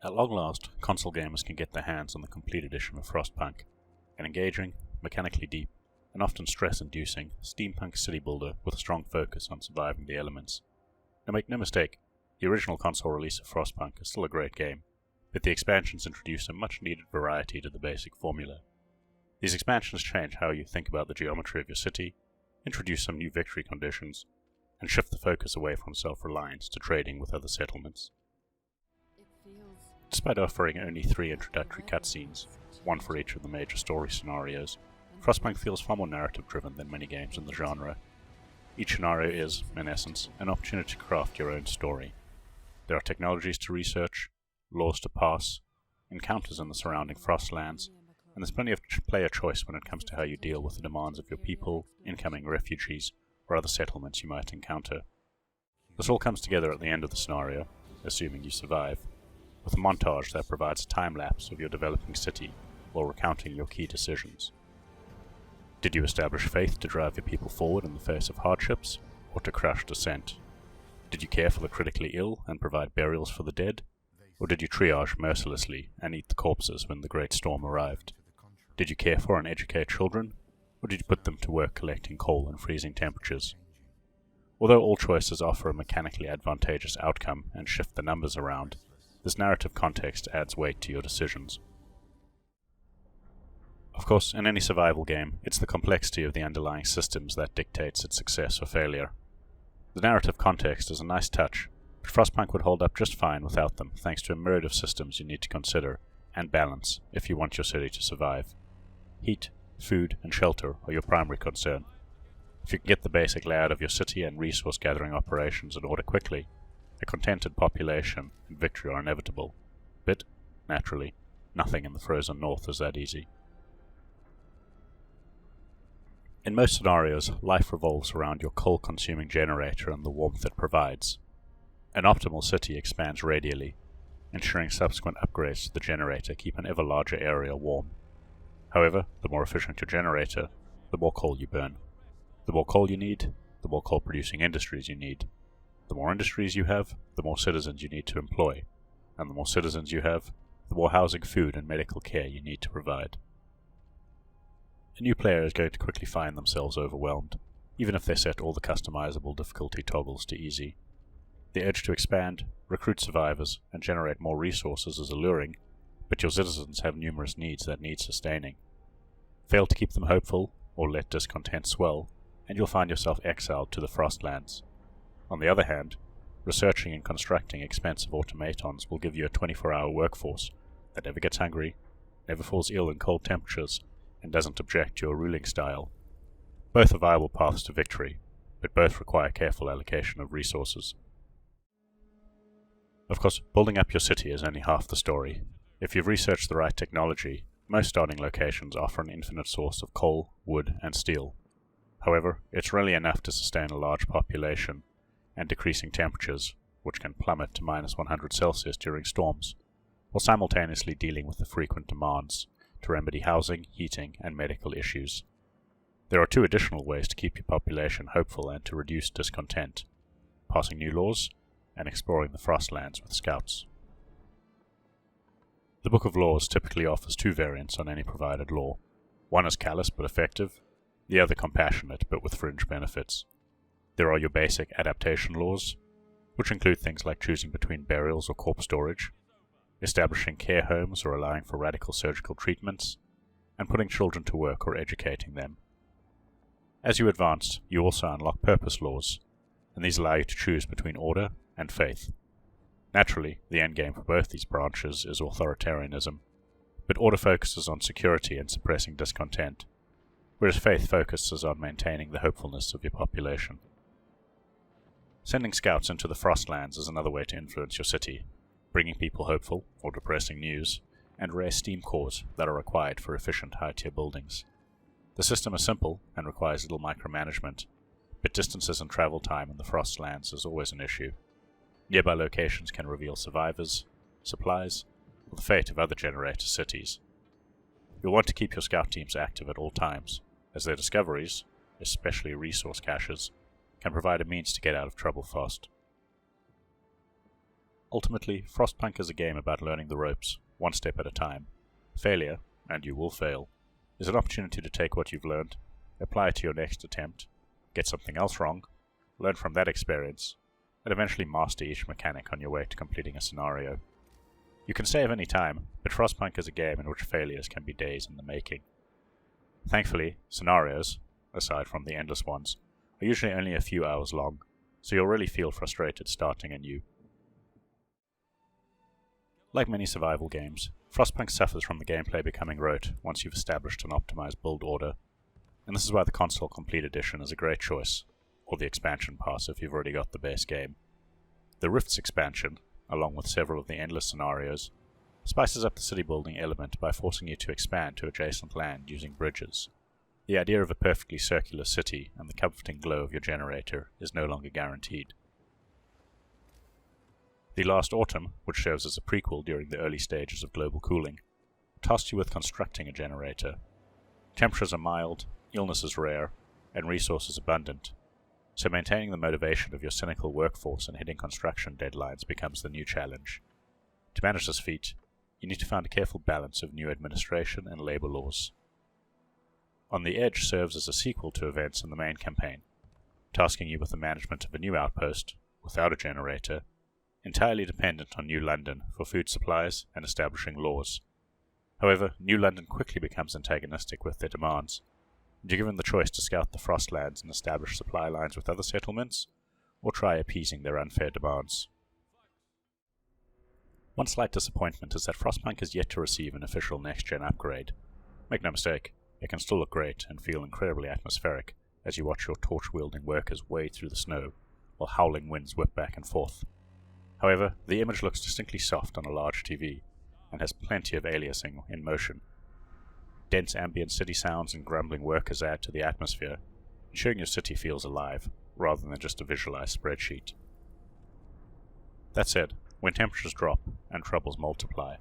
At long last, console gamers can get their hands on the complete edition of Frostpunk, an engaging, mechanically deep, and often stress-inducing steampunk city builder with a strong focus on surviving the elements. Now make no mistake, the original console release of Frostpunk is still a great game, but the expansions introduce a much-needed variety to the basic formula. These expansions change how you think about the geometry of your city, introduce some new victory conditions, and shift the focus away from self-reliance to trading with other settlements. Despite offering only 3 introductory cutscenes, one for each of the major story scenarios, Frostpunk feels far more narrative-driven than many games in the genre. Each scenario is, in essence, an opportunity to craft your own story. There are technologies to research, laws to pass, encounters in the surrounding Frostlands, and there's plenty of player choice when it comes to how you deal with the demands of your people, incoming refugees, or other settlements you might encounter. This all comes together at the end of the scenario, assuming you survive, with a montage that provides a time-lapse of your developing city while recounting your key decisions. Did you establish faith to drive your people forward in the face of hardships, or to crush dissent? Did you care for the critically ill and provide burials for the dead, or did you triage mercilessly and eat the corpses when the great storm arrived? Did you care for and educate children, or did you put them to work collecting coal in freezing temperatures? Although all choices offer a mechanically advantageous outcome and shift the numbers around, this narrative context adds weight to your decisions. Of course, in any survival game, it's the complexity of the underlying systems that dictates its success or failure. The narrative context is a nice touch, but Frostpunk would hold up just fine without them, thanks to a myriad of systems you need to consider and balance if you want your city to survive. Heat, food, and shelter are your primary concern. If you can get the basic layout of your city and resource gathering operations in order quickly, a contented population and victory are inevitable. But, naturally, nothing in the frozen north is that easy. In most scenarios, life revolves around your coal-consuming generator and the warmth it provides. An optimal city expands radially, ensuring subsequent upgrades to the generator keep an ever larger area warm. However, the more efficient your generator, the more coal you burn. The more coal you need, the more coal-producing industries you need. The more industries you have, the more citizens you need to employ, and the more citizens you have, the more housing, food, and medical care you need to provide. A new player is going to quickly find themselves overwhelmed, even if they set all the customizable difficulty toggles to easy. The urge to expand, recruit survivors, and generate more resources is alluring, but your citizens have numerous needs that need sustaining. Fail to keep them hopeful, or let discontent swell, and you'll find yourself exiled to the Frostlands. On the other hand, researching and constructing expensive automatons will give you a 24-hour workforce that never gets hungry, never falls ill in cold temperatures, and doesn't object to your ruling style. Both are viable paths to victory, but both require careful allocation of resources. Of course, building up your city is only half the story. If you've researched the right technology, most starting locations offer an infinite source of coal, wood, and steel. However, it's rarely enough to sustain a large population, and decreasing temperatures, which can plummet to -100 Celsius during storms, while simultaneously dealing with the frequent demands to remedy housing, heating, and medical issues. There are 2 additional ways to keep your population hopeful and to reduce discontent: passing new laws, and exploring the Frostlands with scouts. The Book of Laws typically offers 2 variants on any provided law. One is callous but effective, the other compassionate but with fringe benefits. There are your basic adaptation laws, which include things like choosing between burials or corpse storage, establishing care homes or allowing for radical surgical treatments, and putting children to work or educating them. As you advance, you also unlock purpose laws, and these allow you to choose between order and faith. Naturally, the endgame for both these branches is authoritarianism, but order focuses on security and suppressing discontent, whereas faith focuses on maintaining the hopefulness of your population. Sending scouts into the Frostlands is another way to influence your city, bringing people hopeful or depressing news, and rare steam cores that are required for efficient high-tier buildings. The system is simple and requires little micromanagement, but distances and travel time in the Frostlands is always an issue. Nearby locations can reveal survivors, supplies, or the fate of other generator cities. You'll want to keep your scout teams active at all times, as their discoveries, especially resource caches, can provide a means to get out of trouble fast. Ultimately, Frostpunk is a game about learning the ropes, one step at a time. Failure, and you will fail, is an opportunity to take what you've learned, apply it to your next attempt, get something else wrong, learn from that experience, and eventually master each mechanic on your way to completing a scenario. You can save any time, but Frostpunk is a game in which failures can be days in the making. Thankfully, scenarios, aside from the endless ones, are usually only a few hours long, so you'll really feel frustrated starting anew. Like many survival games, Frostpunk suffers from the gameplay becoming rote once you've established an optimized build order, and this is why the Console Complete Edition is a great choice, or the expansion pass if you've already got the base game. The Rifts expansion, along with several of the endless scenarios, spices up the city building element by forcing you to expand to adjacent land using bridges. The idea of a perfectly circular city and the comforting glow of your generator is no longer guaranteed. The Last Autumn, which serves as a prequel during the early stages of global cooling, tasks you with constructing a generator. Temperatures are mild, illness is rare, and resources abundant, so maintaining the motivation of your cynical workforce and hitting construction deadlines becomes the new challenge. To manage this feat, you need to find a careful balance of new administration and labor laws. On the Edge serves as a sequel to events in the main campaign, tasking you with the management of a new outpost, without a generator, entirely dependent on New London for food supplies and establishing laws. However, New London quickly becomes antagonistic with their demands, and you're given the choice to scout the Frostlands and establish supply lines with other settlements, or try appeasing their unfair demands. One slight disappointment is that Frostpunk is yet to receive an official next-gen upgrade. Make no mistake, it can still look great and feel incredibly atmospheric as you watch your torch-wielding workers wade through the snow, while howling winds whip back and forth. However, the image looks distinctly soft on a large TV, and has plenty of aliasing in motion. Dense ambient city sounds and grumbling workers add to the atmosphere, ensuring your city feels alive, rather than just a visualized spreadsheet. That said, when temperatures drop and troubles multiply,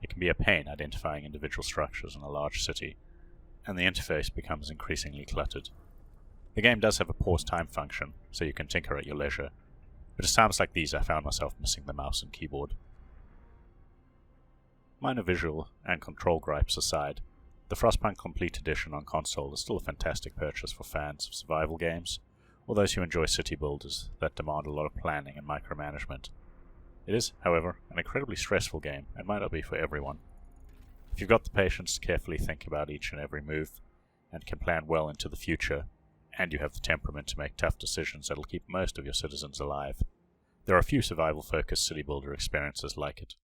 it can be a pain identifying individual structures in a large city, and the interface becomes increasingly cluttered. The game does have a pause time function, so you can tinker at your leisure, but at times like these I found myself missing the mouse and keyboard. Minor visual and control gripes aside, the Frostpunk Complete Edition on console is still a fantastic purchase for fans of survival games, or those who enjoy city builders that demand a lot of planning and micromanagement. It is, however, an incredibly stressful game and might not be for everyone. If you've got the patience to carefully think about each and every move, and can plan well into the future, and you have the temperament to make tough decisions that'll keep most of your citizens alive, there are few survival-focused city builder experiences like it.